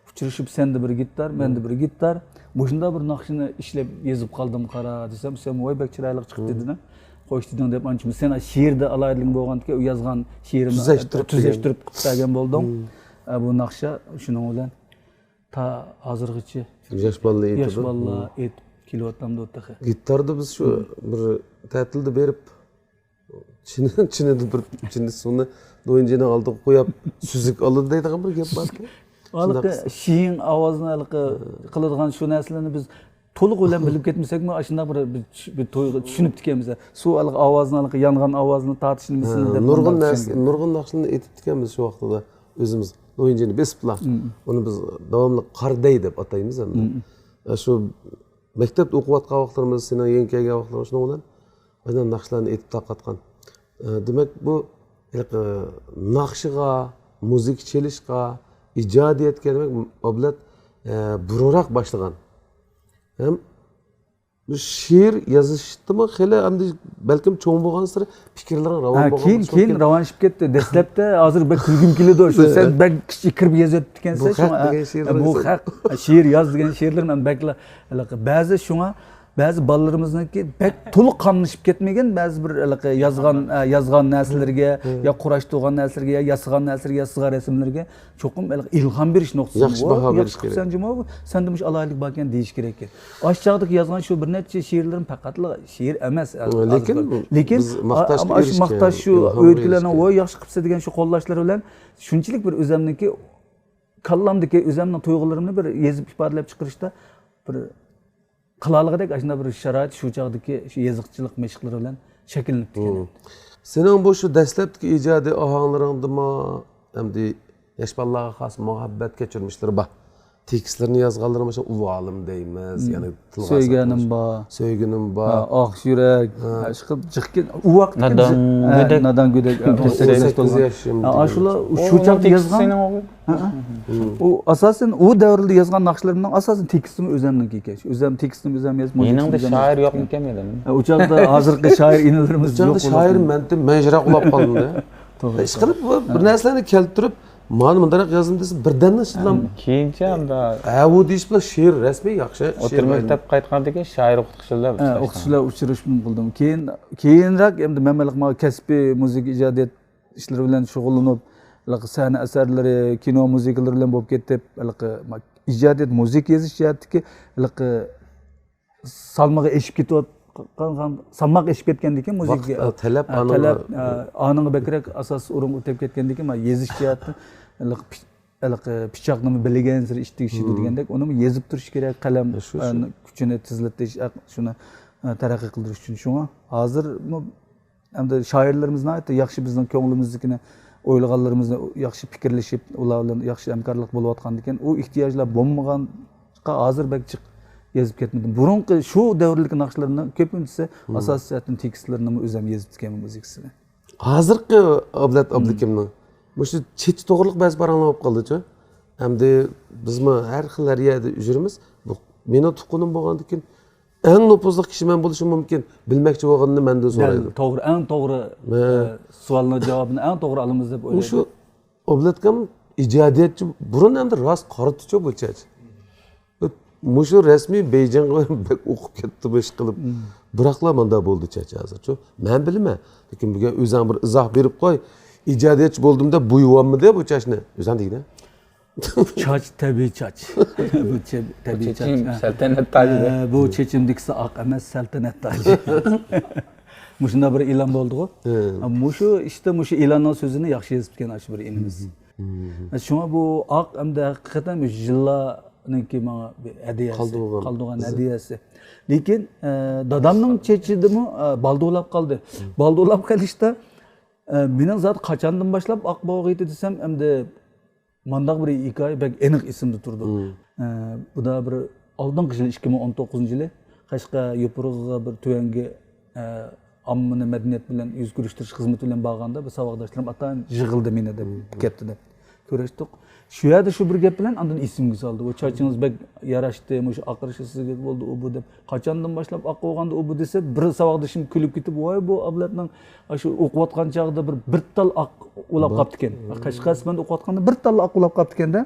Uchrashib senda bir gitar, menda bir gitar. Mushunda bir naqshini ishlab yozib qoldim qara desam, sen voy bak chiroyli chiqdi dedim. Xo'sh deding deb ancha sen she'rda alohidalik bo'lganki u yozgan she'rimni tuzashtirib qilgan bo'ldim. Bu naqsha shuning bilan ta hozirgacha
yosh bolalar
aytib kelyapman deb.
Gitarda biz shu bir ta'tilda berib chinida bir suvni do'yinjini oldiga qo'yib suzuk oladi deydigan bir gap borki.
Haliqi shiyin ovozni qiladigan shu narsalarni biz to'liq bilan bilib ketmasakmi, shunday bir to'yga tushunib ekanmiz. Suv ovozni, yongan ovozni tortishni mislini deb
nurg'un naqshlarni aytib ekanmiz shu vaqtda o'zimiz o'yinchini besiblar. Uni biz davomli qarday deb ataymiz endi. Shu maktabda o'qiyotgan vaqtlarimiz, seni yangi kelgan vaqtlar shundan bilan aynan naqshlarni aytib taqatgan. Demak, bu naqshiga, muzika chelishga, ijodiyatga demak oblat burunroq boshlagan. Hem she'r yozishdimi hali endi balkim cho'ng bo'lgan sira fikrlaring ravon bo'lgan.
Keyin ravonlashib ketdi. Dastlabda hozir bir kulgim keladi shu. Sen bak kichik kirib yozyapti ekansan shunga. Bu haq she'r yoz degan she'rlar men bakla ba'zi shunga ba'zi bolalarimizniki bak to'liq qamlashib ketmagan ba'zi bir yozgan narsalarga yo qurashtirgan narsalarga yo yasag'an narsalarga yasag'an rasmlarga cho'qim ilhom berish nuqtasi
yaxshi baho berish kerak.
Senda mush alohidlik bor ekan deyish kerak ekan. Oshchaqdagi yozgan shu bir necha she'rlarim faqat she'r emas. Lekin maqtash shu o'yitlarni voy yaxshi qilsa degan shu qo'llashlar bilan shunchalik bir o'zimniki kallamdagi o'zimning tuyg'ularimni bir yezib ifodalab chiqarishda bir qilaligidek shunday bir sharoit shu chog'dagi shu yoziqchilik mashqlari bilan shakllanib ketgan.
Sening bu shu dastlabki ijodiy ohanglaringdimi, hamda yosh bolalarga xos muhabbat kechirmishlari bor. Tekstlarni yozganlarim o'sha uvolim deymiz, ya'ni tilga
Söyganim bor,
Söyganim bor,
oq yurak, chiqib chiqqan u vaqt nadan go'dak shular shu chog'da yozgan. U asosan u davrda yozgan naqshlarimning asosan tekstimi o'zimniki ekan. O'zim tekstini o'zim yozib.
Meningda shoir yo'q ekan meni.
U chog'da hozirgi shoir inalarimiz yo'q.
Shoir menda majra qulab qoldi. Ish qilib bir narsalarni keltirib mana bunday yozdim desa birdandan shundan
keyincha hamda
u deyish bilan she'r rasmiy yaxshi
o'tir maktab qaytgandan keyin shoir
o'qituvchilar uchrashib qildim. Keyinroq endi men kasbiy muzika ijodiyat ishlari bilan shug'ullanib sahna asarlari, kino musikalari bilan bo'lib ketib, ijodiyat muzika yozish jihatdagi salmog'i eshib salmoq eshib ketgandan keyin muzika
Vaqt, talab,
anini bakrak asos o'rin o'tib ketgandan keyin yezish jihati pichoqni bilgan sir ish tegishidi degandek uni yezib turish kerak qalam kuchini tezlatish shuni taraqqiy qildirish uchun shunga hozir hamda shoirlarimizni aytdi yaxshi bizning ko'nglimiznikini o'ylaganlarimizni yaxshi fikrlashib ular bilan yaxshi hamkorlik bo'layotgandan keyin u ehtiyojlar bo'lmaganqa hozir chiq yezib ketmadim burunqi shu davrlik naqshlarni ko'pinchisi asosiyatni tekstlarini o'zim yezib ketganman muzikasini
hozirgi ablat ablikimni shu chet to'g'riliq ba'zi baranlar bo'lib qoldi-chi. Hamda bizmi har xil yerda yurimiz. Bu meni tuqqanim bo'lgandan keyin eng nopozli kishi men bo'lishim mumkin. Bilmoqchi bo'lganini mendan so'raydi.
To'g'ri, eng to'g'ri savolning javobini eng to'g'ri olamiz deb o'ylayman.
Shu oblatkam ijodiyatchi burun hamda rost qoritichi bo'lchachi. Mushu rasmiy Beyjonga o'qib ketdi bu ish qilib. Biroqlar menda bo'ldi-chi hozirchi. Men bilmayman. Lekin bunga o'zim bir izoh berib qo'y. İcadiyetçi olduğumda bu yuvanmı diye bu çaş ne? Güzel değil de.
Çaç tabii çaç. Bu tabii çaç.
Saltanat tacı.
Bu çeçimdikisi ak emas saltanat tacı. Muşunda bir ilan oldu o. Muşu işte muşu ilanın sözünü yaxşı yazıp gelen aşı bir inimiz. Şuna bu ak hem de hakikaten jillanınki bana bir hediyesi. Kaldığan hediyesi. Lekin dadamның çeçidimi baldolap kaldı. Baldolap kalışta mening zat qachondan boshlab Oqbog' edi desam, endi mandaq bir hikoya bak aniq esimda turdi. Bu da bir oldingi yil 2019-yili Qashqa Yo'pirg'iga bir tuyangi ommani madaniyat bilan yuz ko'rishtirish xizmati bilan borganda bir saboqdoshlarim atan yig'ildi meni deb ketdi deb ko'rishdik. Shu yerda shu bir gap bilan andan esimga soldi. O chochingiz bak yarashdi, shu oqirishi sizga bo'ldi u bu deb. Qachondan boshlab oq bo'lganda u bu desa, bir saboqdoshim kulib ketib, "Voy bu ablatning shu o'qiyotgan chog'da bir tal oq ulab qolibdi ekan. Qashqasmanda o'qiyotganda bir tal oq ulab qolibdi ekanda.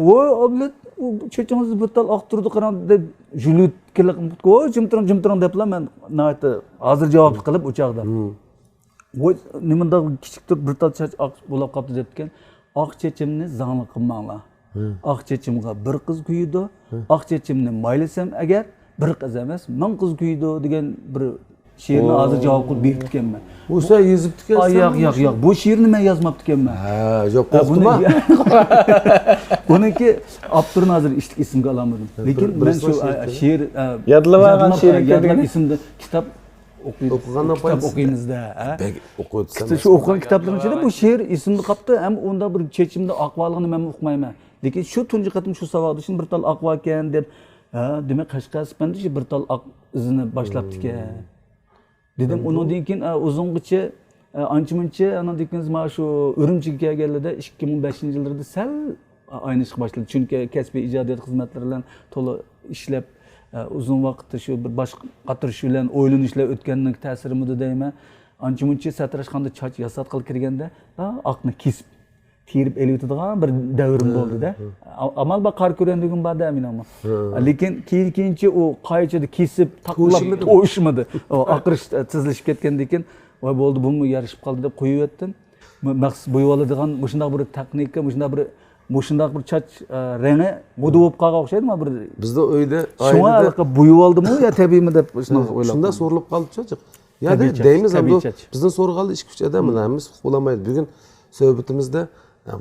Voy ablat, u chochingiz bir tal oq turdi qaran deb julut kelib, "Voy jimtiring deblar men nayta hozir javob qilib o chog'da. Voy nimanda kichikdir bir tal choch oq ulab qolibdi debgan. Oq chechimni zangli qilmanglar. Oq chechimga bir qiz kuydi. Oq chechimni maylasam agar bir qiz emas, ming qiz kuydi degan bir she'rni hozir javob qilib berib ekanman.
O'sha yozib ekansan.
Yo'q. Bu she'rni men yozmabdi ekanman.
Ha, yo'q, o'qitma.
Buniki avtorini hozir ishtik esimga olmadim. Lekin men shu she'r
Yodlab olgan she'r
esimda kitob
o'qigandan
kitob o'qiymizda.
O'qiyotsan.
Shu o'qigan kitoblarning ichida bu she'r esimda qolibdi, ham unda bir chechimda oqvaligini men o'qimayman. Lekin shu tunji qatim shu savodishim bir tal oqva ekan deb, demak Qashqasmanda shu bir tal oq izini boshlabdi ekan. Dedim undan keyin uzungacha ancha-muncha andan keyin mana shu Urumchiga kelganlarda 2005-yillarda sal aynishga boshladi. Chunki kasbiy ijodiyat xizmatlari bilan to'liq ishlab uzun vaqt shu bir boshqa qatirish bilan o'ylanishlar o'tganning ta'sirimidi deyman. Ancha-muncha satrashxonda choch yasat qilib kirganda oqni kesib terib eliyotadigan bir davrim bo'ldi-da. Amal ba qor ko'randigim borda aminaman. Lekin keyinchi u qaychada kesib taqlab to'shmadi. Oqirish tizlashib ketgandan keyin voy bo'ldi bunga yarashib qoldi deb qo'yib etdim. Maqsad bo'yib oladigan shunday bir texnika, shunday bir choch rangi moda bo'lib qolgan o'xshaydi-mi bir
Bizda uyda
shunga bo'yib oldimi yo tabiiymi deb shunday o'ylab.
Shunda so'rilib qoldi cho'chiq. Ya deymiz hamda bizdan so'rag'anda ish kuch odamlarimiz qo'lamaydi. Bugun suhbatimizda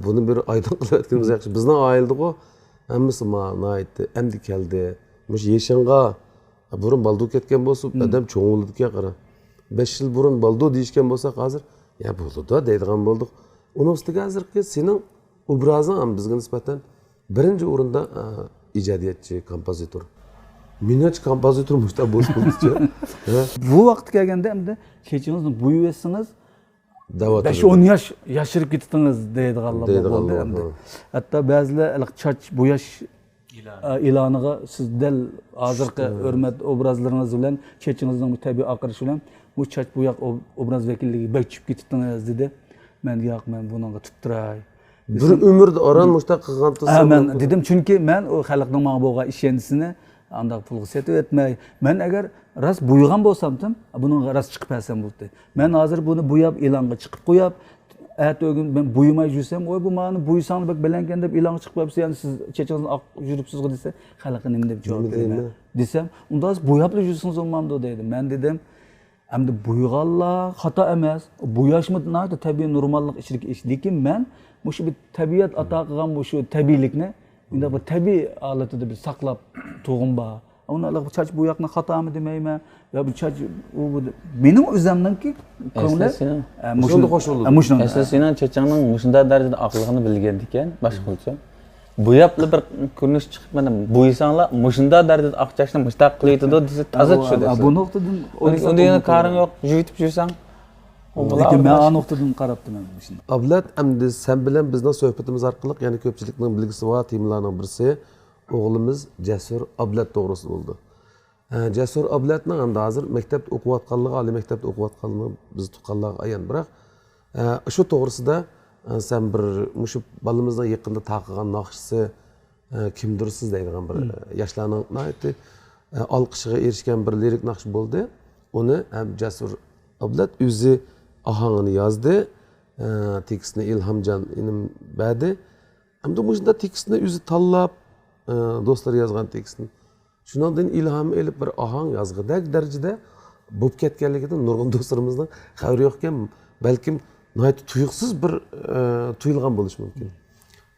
buni bir aydın qilib o'tganimiz yaxshi. Bizning oilada hammasi mana aytdi, endi keldi. Mush yeshinga burun baldu ketgan bo'lsa, odam cho'ng'ildiga qara. 5 yil burun baldu deyishgan bo'lsa, hozir ya bo'ldi-da deydigan bo'ldik. Uning ustiga hozirgi sening obrazing ham bizga nisbatan birinchi o'rinda ijodiyatchi, kompozitor. Minach kompozitor mushta bo'ldi-chi.
Bu vaqt kelganda hamda chechingizni bo'yaysangiz 5-10 yosh yashirib ketdingiz deydiganlar bo'ldi endi. Hatto ba'zilar choch bo'yash iloniga siz dal hozirgi hurmat obrazlaringiz bilan chechingizning tabiiy oqirishi bilan bu choch bo'yaq obraz vakilligi bachib ketdingiz dedi. Men yo'q, men bunga tuttiray.
Bir umrda oran mushta qilgan tursa.
Men dedim chunki men o xalqning menga bo'lgan ishonchisini anda pulga setib etmay. Men agar ras bo'ygan bo'lsam, buning ras chiqib olsam bo'ldi. Men hozir buni bo'yab e'longa chiqib qo'yib, ertesi ben buyumay jursam, oy bu mani buysan bak bilenken deb e'lon chiqib qo'yibsiz, ya'ni siz chechangizni oq yuribsiz desa, xalaqi nima deb javob beraman desam, unda siz bo'yab yursiz olmamdi dedi. Men dedim, endi bo'yganlar xato emas. Bo'yashmi naydi tabiiy normallik ichidagi ish, lekin men shu bir tabiat ato qilgan shu tabiiylikni unda bir tabiiy holatida bir saqlab to'g'im bor. Unalar chach bo'yaqni xatomi demayman, yo bu chach u mening o'zimninki ko'ngli
Shunda qo'shildi.
Asli sening chechangning shunday darajada aqligini bilgan ekan, boshqacha. Bo'yapli bir ko'rinish chiqib mana bo'ysanglar shunday darajada aqchashni mustaq qilaydi desa toza tushadi.
Bu nuqtadan
unda yana qaring yo'q, yutib yursang.
lekin men a nuqtadan qarabman shuni.
Ablat endi sen bilan bizning suhbatimiz orqali, ya'ni ko'pchilikning bilgisi va temalarning birisi o'g'limiz Jasur Ablat to'g'risida bo'ldi. Jasur Ablatning endi hozir maktabda o'qiyotganligi, oliy maktabda o'qiyotganligi biz tuqqanlar ayon, biroq shu to'g'risida sen bir shu bolamizning yaqinda taqilgan naqshisi kimdir siz deydigan bir yoshlarning olqishiga erishgan bir lirik naqsh bo'ldi. Uni ham Jasur Ablat o'zi ahangini yozdi, tekstni Ilhamjon inim berdi. Hamda shunda tekstni o'zi tanlab do'stlar yozgan tekstni. Shundan ilhom elib bir ahang yozg'idak darajada bo'lib ketganligidan nurg'un do'stlarimizning xabari yo'q ekan, balkim nihoyat tuyuqsiz bir tuyulgan bo'lishi mumkin.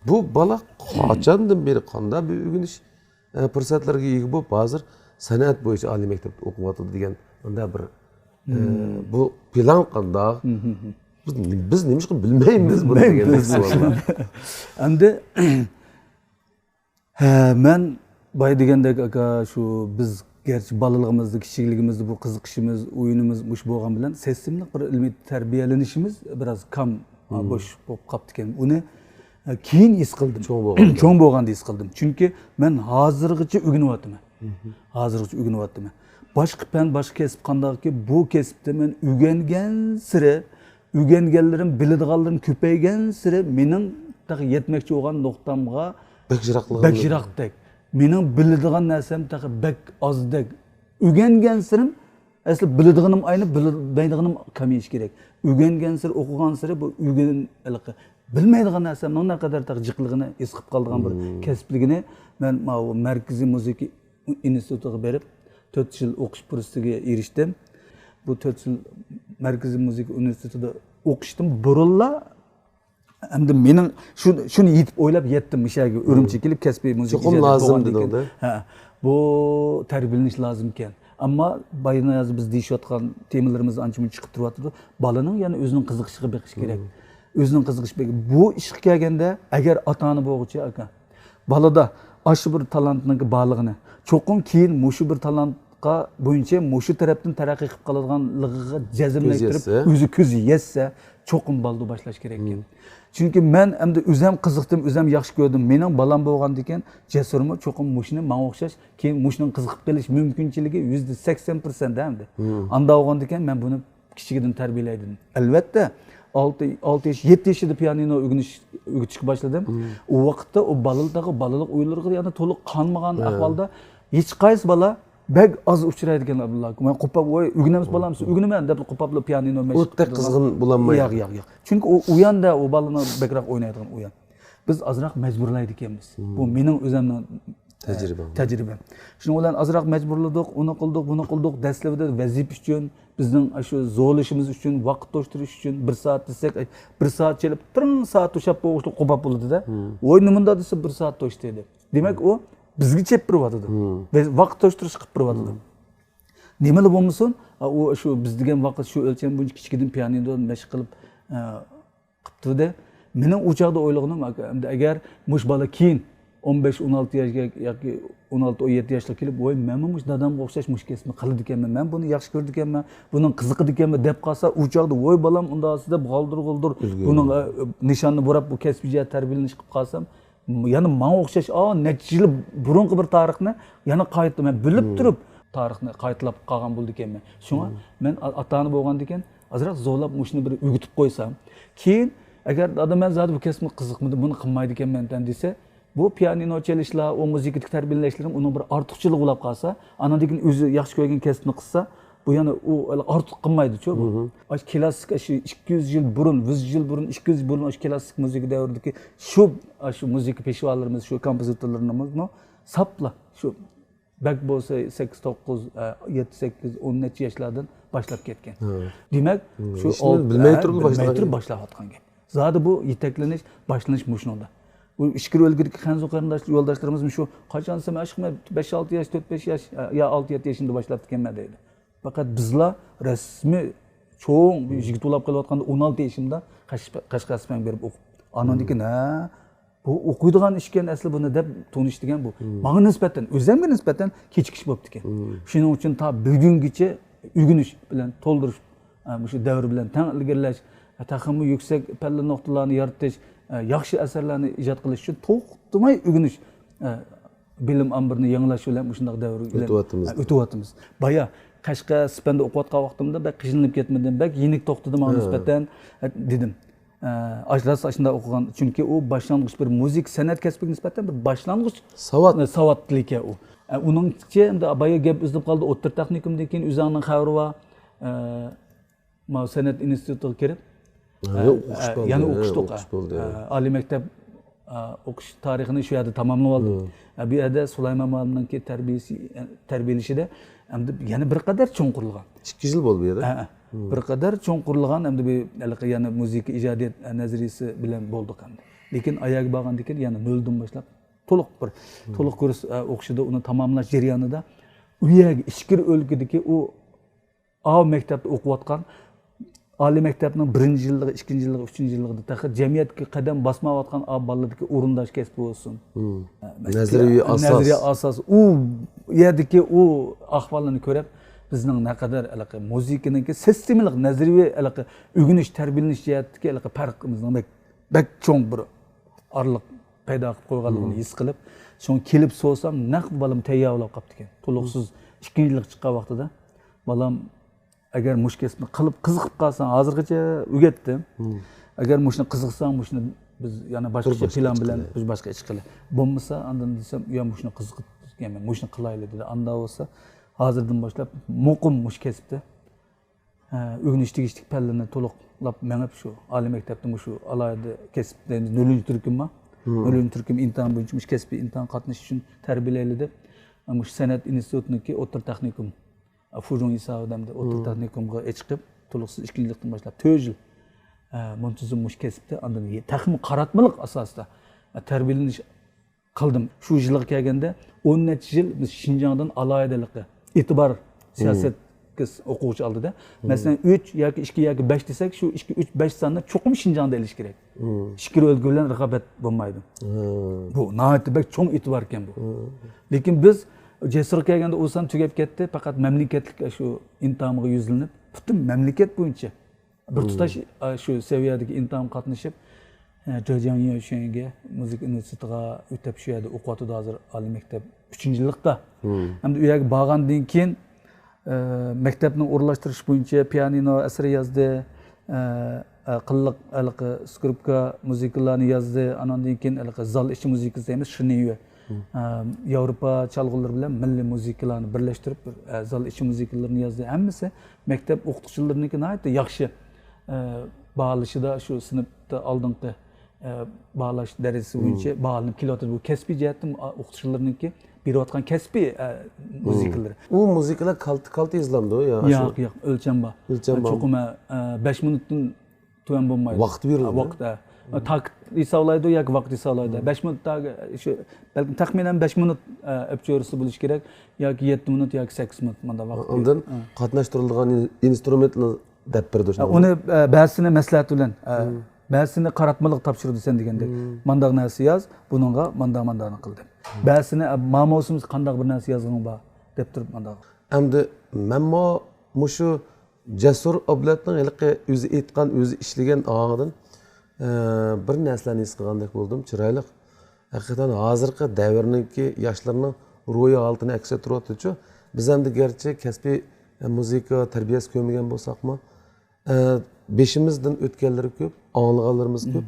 Bu bola qachondan beri qanday bir o'rganish fursatlarga ega bo'lib, hozir san'at bo'yicha oliy maktabda o'qiyapti degan bunday bir bu plan qanday? Biz nima qilib bilmaymiz buni degan savol.
Endi men boy degandek aka shu biz gerçi balaligimizda, kichikligimizda bu qiziqishimiz, o'yinimiz mush bo'lgan bilan sistemlik bir ilmiy tarbiyalanishimiz biraz kam bo'sh bo'lib qolibdi ekan. Uni keyin his qildim. Cho'ng bo'lganda his qildim. Chunki men hozirgacha o'rganyapman. Hozirgacha o'rganyapman. Boshqa fan, boshqa kasb qandaqki, bu kasbda men o'rgangan sira, o'rganganlarim, biladiganlarim ko'paygan sira mening yetmoqchi bo'lgan nuqtamga bakjiroqdek. Mening biladigan narsam bak ozdek. O'rgangan sirim asli biladiganim ayni, bilmaydiganim kamayish kerak. O'rgangan sir, o'qigan sir bu o'rganiliqi. Bilmaydigan narsamning naqadar jiqligini his qilib qolgan bir kasbligini men Markaziy musiqa institutiga berib 4 yil o'qish fursatiga erishdim. Bu 4 yil Markaziy musiqa institutida o'qishdim. Burunla endi mening shuni yetib o'ylab yetdim mishaga Urumchiga kelib kasbiy musiqa
Chuqur lozim dedi.
Ha, bu tarbiyalanish lozim ekan. Ammo bayina yozib biz deyishayotgan temalarimiz ancha-muncha chiqib turyapti. Bolaning yana o'zining qiziqishiga beqish kerak. O'zining qiziqishi bu ishga kelganda agar ota-ona bo'g'ichi aka balada aşı bir talantning borlig'ini cho'qim keyin mushu bir talantga bo'yicha mushu tarafdan taraqqiy qilib qoladiganligiga jazmlashtirib o'zi ko'zi yetsa cho'qim balda boshlash kerak ekan. Chunki men endi o'zim qiziqdim, o'zim yaxshi ko'rdim. Mening balam bo'lganda ekan, Jasurmi cho'qim mushuni menga o'xshash, keyin mushuning qiziqib qolish mumkinchiligi %80% endi. Anda bo'lganda ekan men buni kichigidan tarbiyalaydim. Albatta 6 yaş, 7 yaşında piyanino o'rganishga boshladim. O vaqtda o balalik o'yinlarga yana to'liq qanmagan ahvolda hech qaysi bola bek az uchraydi ekan Abdullah. Men qo'pab o'rganamiz bolamiz, o'rganaman deb qo'pabli piyanino mashq.
O'tda qizg'in bo'lanmaydi.
Yo'q. Chunki u yanda o balani bekroq o'ynaydigan o'yin. Biz azroq majburlaydi ekanmiz. Bu mening o'zimning tajribam. Shuning bilan azroq majburladik, uni qildik, buni qildik. Dastlabida vazifa uchun, bizning shu zo'lishimiz uchun, vaqt to'shtirish uchun 1 soat desak, 1 soat chelib 1 soat to'shab qo'yishni qo'pab bo'ldi-da. O'y nimanda desa 1 soat to'shdi edi. Demak, u bizga chep turyapti. Biz vaqt toshtirish qilib turyapti. Nimali bo'lmasin, u shu biz degan vaqt shu o'lcham buncha kichikdan pianino mashq qilib qilibdi-da. Mening u chaqda o'ylaganim, agar mush bola keyin 15-16 yoshga yoki 16-17 yoshga kelib, "Voy, men mush dadamga o'xshash mush kasbni qiladi ekanman, men buni yaxshi ko'rdi ekanman, buning qiziqdi ekanman" deb qolsa, u chaqda "Voy, bolam unda sizda g'oldir buning nishonni burab bu kasbiga tarbiyalanish qilib qolsam, yana menga o'xshash, necha yil burungi bir tarixni yana qaytaman, bilib turib tarixni qaytlab qolgan bo'ldi ekanman. Shunga men ota-ona bo'lganda ekan, azroq zo'rlab mushni bir o'gitib qo'ysam, keyin agar dadam men zodi bu kasbni qiziqmadi, buni qilmaydi ekanman desa, bu pianino chalishlar, o musiqaga tarbiyalashlarim uning bir ortiqchiligi bo'lib qolsa, anadagin o'zi yaxshi ko'rgan kasbni qilsa, bu yana o artık qilmaydi-ku bu. Aş klassik şu 200 yıl burun, 100 yıl burun, 200 yıl burun aş klassik müzik davridagi şu müzik peşvalarımız, şu kompozitörlerimiz no sapla şu bak bo'lsa 8-9, 7-8, 10 necha yoshlardan boshlab ketgan. Demak, shu
bilmay turib
boshlayotgan gap. Zodi bu yetaklanish, boshlanish mushunda. Bu ishkir o'lgirki Xanzo qarindosh yo'ldoshlarimiz shu qachon desam ashqma 5-6 yosh, 4-5 yosh yo 6-7 yoshida boshlab ketganman deydi. Faqat bizlar rasmiy cho'ng yigit bo'lib qolayotganda 16 yoshimda Qashqaspan berib o'qib. Anandan keyin bu o'qiydigan ishkan asli buni deb tanishdigan bu. Menga nisbatan, o'zimga nisbatan kechikish bo'libdi ekan. Shuning uchun ta bugungacha o'rganish bilan to'ldirish, shu davr bilan teng ilgirlash, taxmi yuksak palla nuqtalarni yaratish, yaxshi asarlarni ijod qilish uchun to'xtamay o'rganish, bilim ambirini yangilash bilan shunday davr bilan o'tyapmiz. Baya Qashqasponda o'qiyotgan vaqtimda bak qiynalib ketmadim, bak yenik to'xtadim menga nisbatan dedim. Ajras aşında okugan çünkü o başlangıç bir müzik sanat kasbiga nisbatan bir başlangıç savatlik o. Onun için de abaya gap izlab qaldı o'ttir texnikumdan keyin o'zining xabari va ma sanat institutiga kirib yana o'qish bo'ldi. Oliy maktab o'qish tarixini shu yerda tamomlab oldim. Bu yerda Sulaymon muallimning tarbiyalashida hamda yana bir qadar cho'nqirilgan.
2 yil bo'ldi bu yerda.
Bir qadar cho'nqirilgan hamda bu yana musiqa ijodiyat nazariyasi bilan bo'ldik hamda. Lekin oyoq borgandan keyin yana noldan boshlab to'liq kurs o'qishida uni tamomlash jarayonida u yerga ishkir o'lkadagi u maktabda o'qiyotgan oliy maktabning 1-yilligi, 2-yilligi, 3-yilligida taxir jamiyatga qadam bosmayotgan bolalardagi o'rindosh kasbi bo'lsin. Nazariy asos u yerdagi u ahvolini ko'rib bizning naqadar musiqaning sistemalik nazariy o'rganish, tarbiyalanish jihatidagi farqimizning bak cho'ng bir orliq paydo qilib qo'yganligini his qilib, so'ng kelib so'rasam, naq bolam tayyorlab qolibdi ekan. To'liqsiz 2-yillik chiqqan vaqtida bolam agar mush kasbni qilib qiziqib qolsang, hozirgacha o'rgatdim. Agar mushni qiziqsang, mushni biz yana boshqa plan bilan biz boshqa ish qilib. Bo'lmasa, andan desam, "Yo, mushni qiziqib ketganman, mushni qilaylik" dedi. Anda bo'lsa, hozirdan boshlab muqim mush kasbda o'rganish tegishlik pallani to'liqlab menib shu oliy maktabda shu alohida kasb deymiz, 0-turkum. 0-turkum imtihon bo'yicha mush kasbiy imtihon qatnashish uchun tarbiyalayli deb mush san'at institutiniki o'tir texnikum Fujun hisobida o'tir texnikumga chiqib, to'liqsiz 2-yillikdan boshlab 4 yil muntazam mush kasbda andan taxmin qaratmalik asosida tarbiyalanish qildim. Shu yilga kelganda 10 necha yil biz Xinjiangdan aloyidalikqa e'tibor siyosat o'quvchi oldida. Masalan 3 yoki 2 yoki 5 desak, shu 2, 3, 5 sonni cho'qim Xinjiangda elish kerak. Ishkir o'lgu bilan raqobat bo'lmaydi. Bu nihoyatda bak cho'ng e'tibor ekan bu. Lekin biz Jasur kelganda o'san tugab ketdi, faqat mamlakatlik shu imtihonga yuzlanib, butun mamlakat bo'yicha bir tutash shu saviyadagi imtihon qatnashib, Zhejiang Yunshenga musiqa institutiga o'tib shu yerda o'qiyotdi hozir oliy maktab 3-yillikda. Hamda u yerga borgandan keyin maktabni o'rlashtirish bo'yicha pianino asar yozdi, qilliq skripka musiqalarni yozdi, andan keyin zal ichi musiqasi deymiz, shiniy Yevropa çalgıları bilan milliy musiqalarni birlashtirib zal ichi musiqalarini yozdi. Hammasi maktab o'qituvchilarining nihoyatda yaxshi baholashida shu sinfda oldingi baholash darajasi bo'yicha baholanib kelyapti. Bu kasbiy jihatdan o'qituvchilarniki berayotgan kasbiy musiqalar.
U musiqalar kalti izlandi ya.
Yo'q, o'lcham bor. Cho'qima 5 minutdan tuyan bo'lmaydi.
Vaqt beriladi.
Vaqt tak hisoblaydi yoki vaqt hisoblaydi. 5 minutdagi shu balki taxminan 5 minut o'pchorisi bo'lish kerak yoki 7 minut yoki 8 minut manda vaqt.
Ondan qatnashtirilgan instrumentlar deb berdi.
Uni ba'zisini maslahat bilan, ba'zisini qaratmalik topshirdi sen degandek. Mandaq narsa yoz, buningga mandani qildi. Ba'zisini ma'nosimiz qandaq bir narsa yozgan bor deb turib mandaq.
Endi menmo mushu Jasur oblatning ilqi o'zi aytgan, o'zi ishlagan og'idan bir narsalarni his qilgandek bo'ldim, chiroyli. Haqiqatan hozirgi davrniki yoshlarning ro'yi altini aks ettiryapti-ku. Biz endi garchi kasbiy musiqa tarbiyasi ko'rmagan bo'lsakmi, beshimizdan o'tganlari ko'p, anglaganlarimiz ko'p,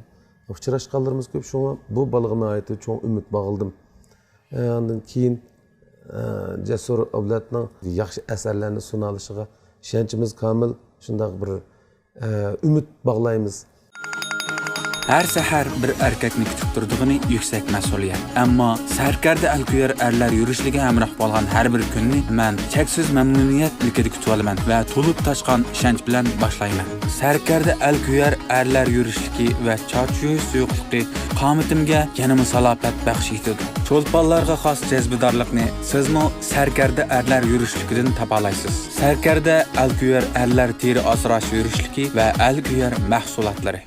uchrashganlarimiz ko'p. Shunga bu balg'ina aytib cho'ng umid bog'ildim. Ondan keyin Jasur oblatning yaxshi asarlarni sunalishiga ishonchimiz komil shundoq bir umid bog'laymiz.
Her səhər bir erkekni kütüb durduğunu yüksek məsuliyyət. Amma sərkərdə əlküyər ərlər yürüşlüge həmrah bolğan hər bir günni mən çəksiz məmnuniyyət ilkidi kütüb alıman və tulub taşqan işənç bilən başlayman. Sərkərdə əlküyər ərlər yürüşlüki və çarçuyuş suyuqluqi qamitimgə yanımı salafət bəxş etdi. Çolpanlarga xas cəzbidarlıqni sizmi sərkərdə ərlər yürüşlükidin tapalaysız. Sərkərdə əlküyər ərlər teri asraş yürüşlüki və əlküyər məhsulatları.